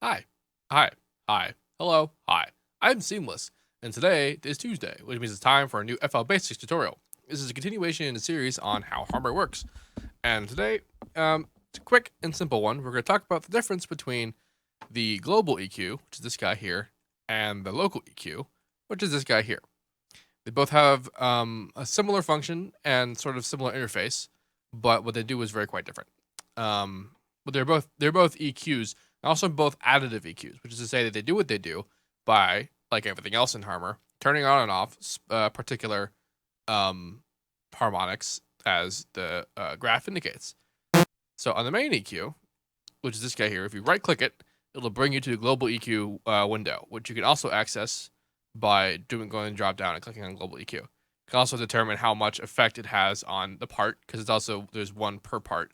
Hi, hi, hi, hello, hi. I'm Seamless, and today is Tuesday, which means it's time for a new FL Basics tutorial. This is a continuation in a series on how Harmor works, and today, it's a quick and simple one. We're going to talk about the difference between the global EQ, which is this guy here, and the local EQ, which is this guy here. They both have a similar function and sort of similar interface, but what they do is very quite different. But they're both EQs, and also both additive EQs, which is to say that they do what they do by, like everything else in Harmor, turning on and off particular harmonics as the graph indicates. So on the main EQ, which is this guy here, if you right click it, it'll bring you to the global EQ window, which you can also access by going drop down and clicking on global EQ. You can also determine how much effect it has on the part, because it's also there's one per part,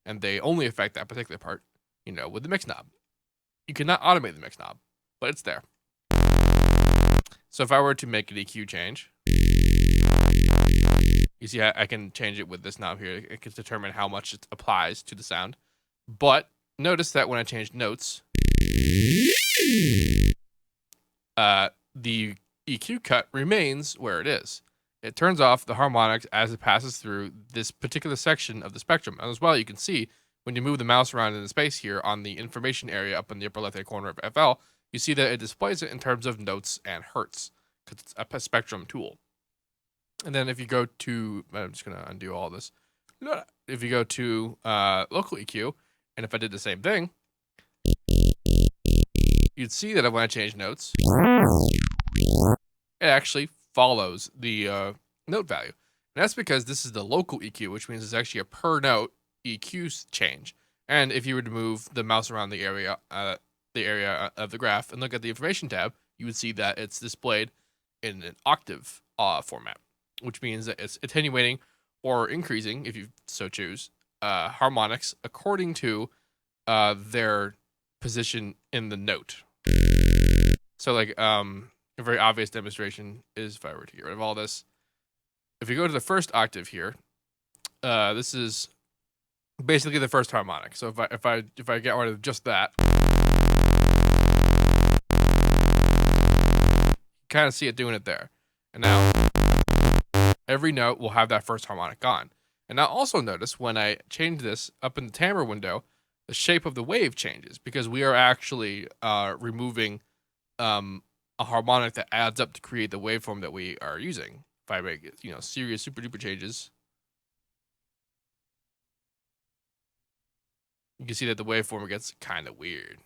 and they only affect that particular part, with the mix knob. You cannot automate the mix knob, but it's there. So if I were to make an EQ change, you see I can change it with this knob here. It can determine how much it applies to the sound. But notice that when I change notes, the EQ cut remains where it is. It turns off the harmonics as it passes through this particular section of the spectrum. And as well, you can see when you move the mouse around in the space here on the information area up in the upper left-hand corner of FL, you see that it displays it in terms of notes and hertz, because it's a spectrum tool. And then if you go to, I'm just going to undo all this. If you go to local EQ, and if I did the same thing, you'd see that when I change notes, it actually follows the note value. And that's because this is the local EQ, which means it's actually a per note EQ change. And if you were to move the mouse around the area of the graph and look at the information tab, you would see that it's displayed in an octave format, which means that it's attenuating or increasing, if you so choose, harmonics according to their position in the note. So, like, a very obvious demonstration is if I were to get rid of all this. If you go to the first octave here, this is basically the first harmonic. So if I get rid of just that, you kind of see it doing it there. And now every note will have that first harmonic gone. And now also notice when I change this up in the timbre window, the shape of the wave changes because we are actually removing a harmonic that adds up to create the waveform that we are using. If I make serious super duper changes, you can see that the waveform gets kind of weird.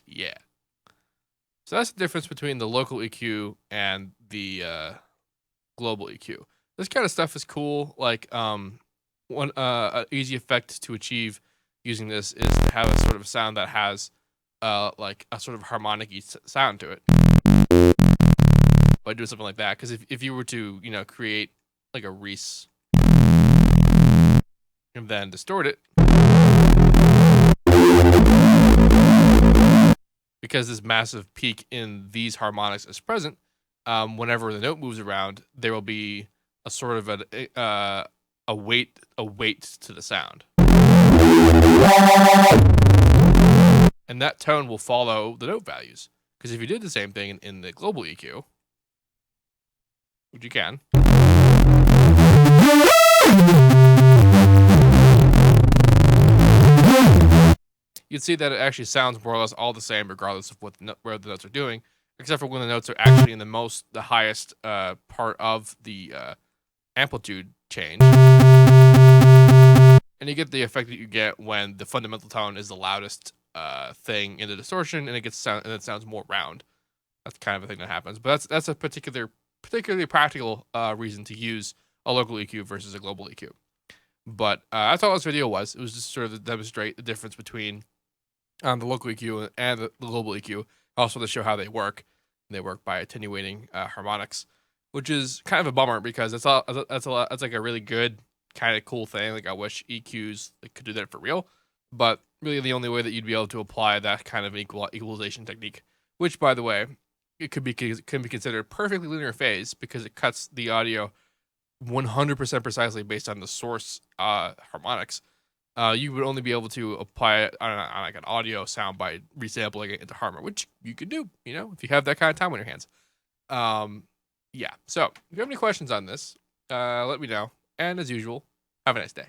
Yeah. So that's the difference between the local EQ and the global EQ. This kind of stuff is cool. Like one easy effect to achieve using this is to have a sort of sound that has like a sort of harmonic-y sound to it by doing something like that. Because if you were to create like a Reese and then distort it, because this massive peak in these harmonics is present, whenever the note moves around, there will be a sort of a weight to the sound, and that tone will follow the note values. Because if you did the same thing in the global EQ, which you can, you'd see that it actually sounds more or less all the same, regardless of where the notes are doing, except for when the notes are actually in the highest part of the amplitude change, and you get the effect that you get when the fundamental tone is the loudest thing in the distortion, and it sounds more round. That's kind of a thing that happens, but that's a particularly practical reason to use a local EQ versus a global EQ. But that's all this video was. It was just sort of to demonstrate the difference between the local EQ and the global EQ, also to show how they work. They work by attenuating harmonics, which is kind of a bummer because that's like a really good kind of cool thing. Like I wish EQs could do that for real, but really the only way that you'd be able to apply that kind of equalization technique, which by the way, it can be considered perfectly linear phase because it cuts the audio 100% precisely based on the source harmonics, you would only be able to apply it on like an audio sound by resampling it into Harmor, which you could do, if you have that kind of time on your hands. Yeah. So if you have any questions on this, let me know. And as usual, have a nice day.